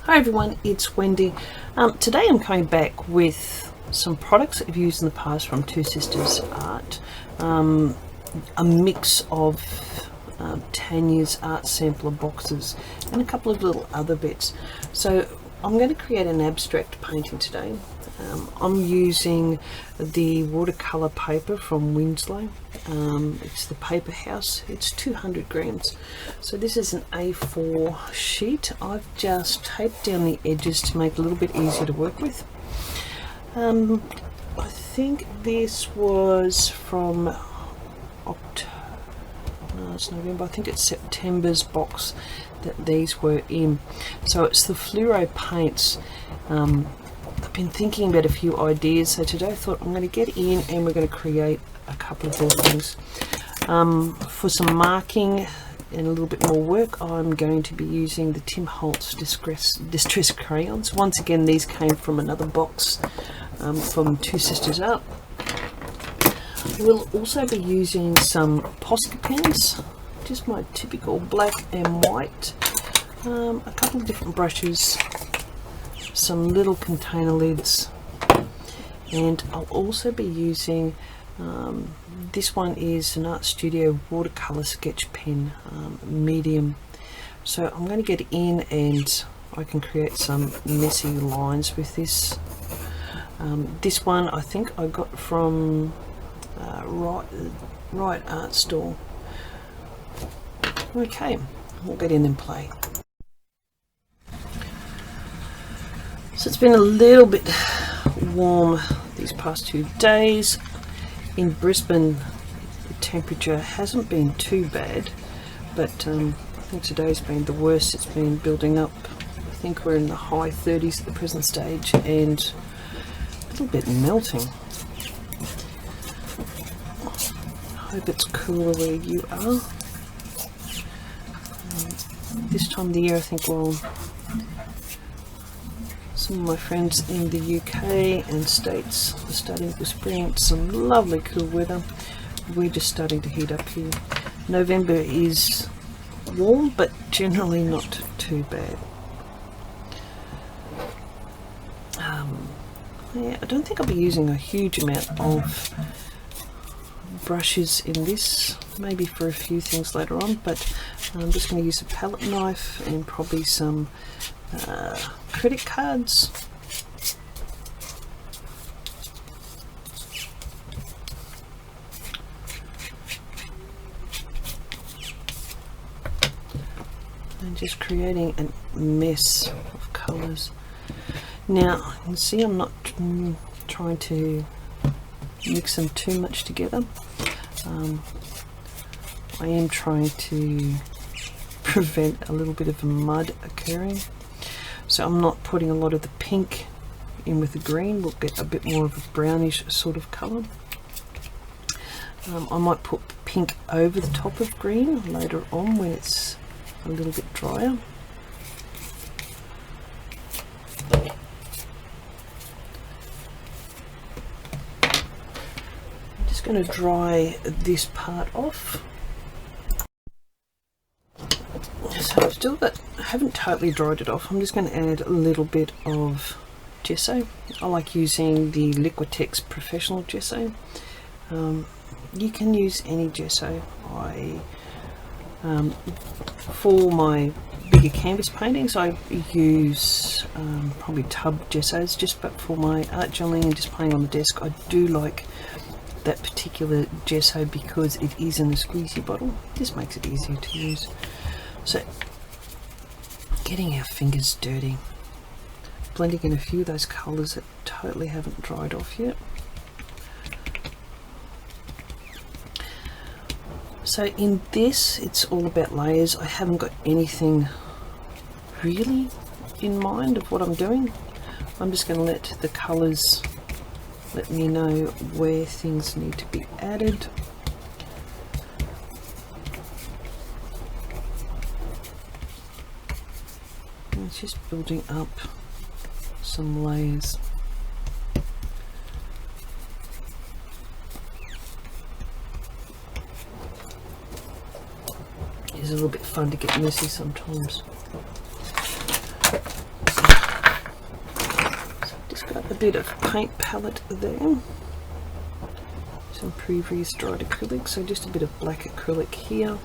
Hi everyone, it's Wendy. Today I'm coming back with some products that I've used in the past from Two Sisters Art. A mix of Tanya's art sampler boxes and a couple of little other bits. So I'm going to create an abstract painting today. I'm using the watercolour paper from Winslow. It's the paper house. It's 200 grams. So this is an A4 sheet. I've just taped down the edges to make it a little bit easier to work with. I think this was from it's November. I think it's September's box that these were in. So it's the fluoro paints. I've been thinking about a few ideas, so today I thought I'm going to get in and we're going to create a couple of little things. For some marking and a little bit more work, I'm going to be using the Holtz Distress Crayons. Once again, these came from another box from Two Sisters Art. We'll also be using some Posco pens, just my typical black and white, a couple of different brushes, some little container lids, and I'll also be using this one is an Art Studio watercolor sketch pen, medium. So I'm going to get in and I can create some messy lines with this. This one I think I got from right art store. Okay, we'll get in and play. So it's been a little bit warm these past 2 days. In Brisbane the temperature hasn't been too bad, but I think today's been the worst. It's been building up. I think we're in the high 30s at the present stage and a little bit melting. I hope it's cooler where you are. This time of the year I think, well, some of my friends in the UK and States are starting to experience some lovely cool weather. We're just starting to heat up here. November is warm, but generally not too bad. Yeah, I don't think I'll be using a huge amount of brushes in this, maybe for a few things later on, but I'm just going to use a palette knife and probably some credit cards. And just creating a mess of colours. Now you can see I'm not trying to mix them too much together. I am trying to prevent a little bit of mud occurring. So I'm not putting a lot of the pink in with the green. We'll get a bit more of a brownish sort of colour. I might put pink over the top of green later on when it's a little bit drier. I'm just going to dry this part off. So I've still got, I haven't totally dried it off. I'm just going to add a little bit of gesso. I like using the Liquitex professional gesso. You can use any gesso. For my bigger canvas paintings I use probably tub gessos, just but for my art journaling and just playing on the desk I do like that particular gesso because it is in a squeezy bottle. This makes it easier to use. So getting our fingers dirty, blending in a few of those colours that totally haven't dried off yet. So in this it's all about layers. I haven't got anything really in mind of what I'm doing. I'm just going to let the colours let me know where things need to be added. It's just building up some layers. It's a little bit fun to get messy sometimes. bit of paint palette there. Some previous dried acrylic, so just a bit of black acrylic here.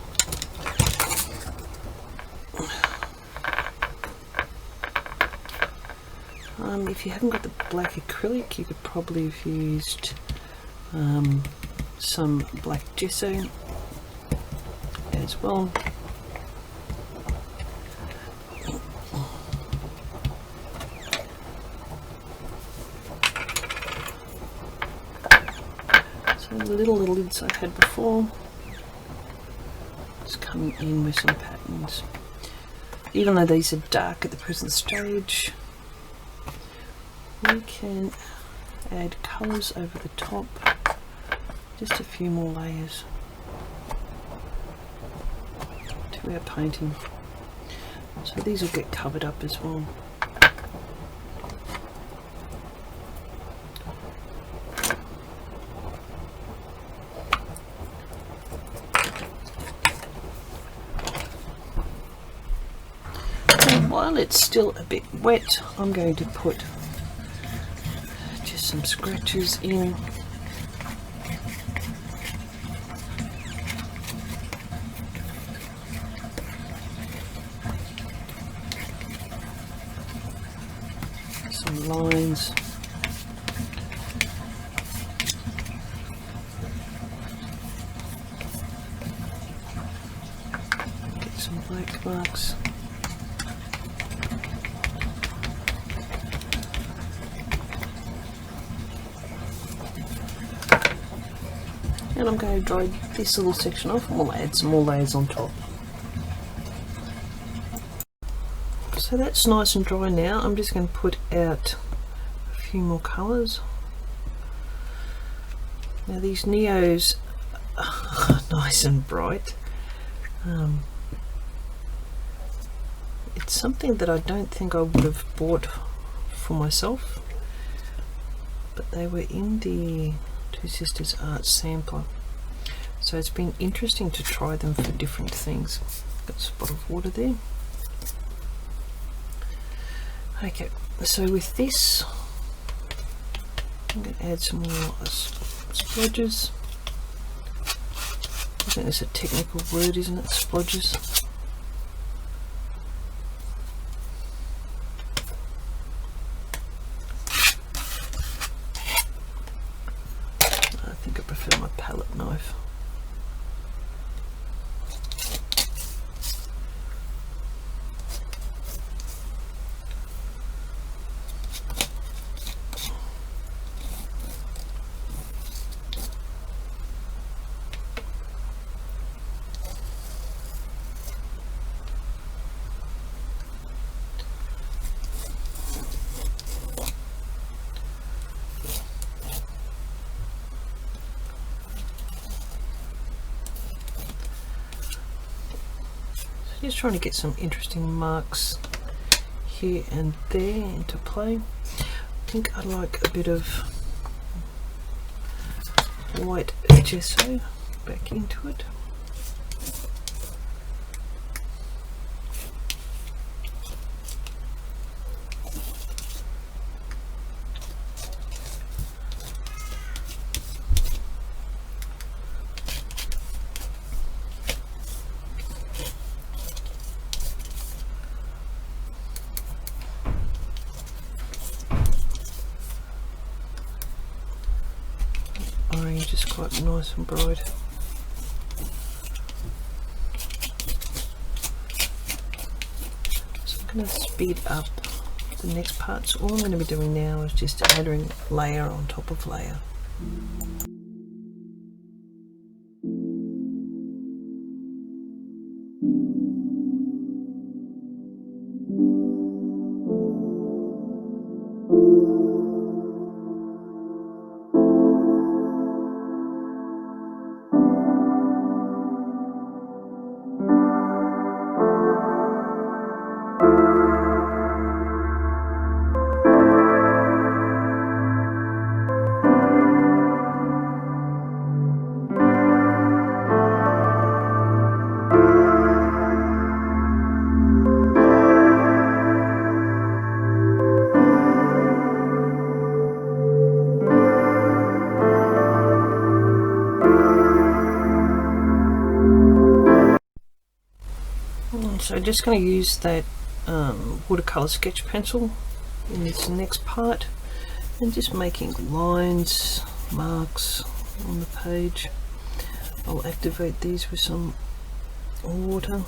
If you haven't got the black acrylic, you could probably have used some black gesso as well. So the little lids I had before, just coming in with some patterns. Even though these are dark at the present stage, we can add colours over the top, just a few more layers to our painting. So these will get covered up as well. And while it's still a bit wet, I'm going to put some scratches in. Some lines. Get some black marks. And I'm going to dry this little section off and we'll add some more layers on top. So that's nice and dry now. I'm just going to put out a few more colours. Now these Neos are nice and bright. It's something that I don't think I would have bought for myself, but they were in the Two Sisters Art Sampler, so it's been interesting to try them for different things. Got a spot of water there. Okay, so with this I'm going to add some more splodges. I think that's a technical word, isn't it? Splodges. My palette knife. Just trying to get some interesting marks here and there into play. I think I like a bit of white gesso back into it. Orange is quite nice and bright. So I'm going to speed up the next part. So all I'm going to be doing now is just adding layer on top of layer. So just going to use that watercolour sketch pencil in this next part and just making lines, marks on the page. I'll activate these with some water.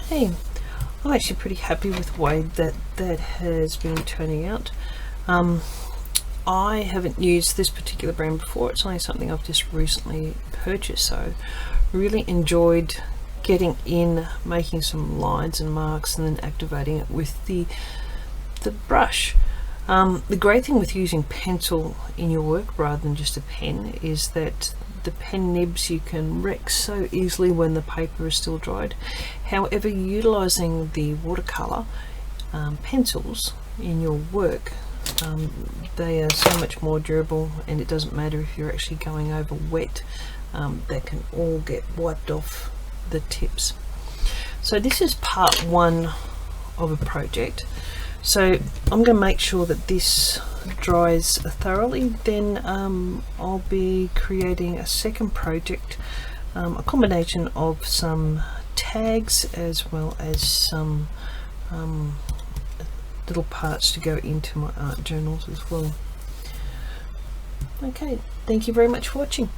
Okay, I'm actually pretty happy with the way that has been turning out. I haven't used this particular brand before. It's only something I've just recently purchased, so really enjoyed getting in, making some lines and marks and then activating it with the brush. The great thing with using pencil in your work rather than just a pen is that the pen nibs you can wreck so easily when the paper is still dried. However, utilizing the watercolor pencils in your work, they are so much more durable, and it doesn't matter if you're actually going over wet, they can all get wiped off the tips. So this is part one of a project. So I'm going to make sure that this dries thoroughly, then I'll be creating a second project, a combination of some tags as well as some little parts to go into my art journals as well. Okay, thank you very much for watching.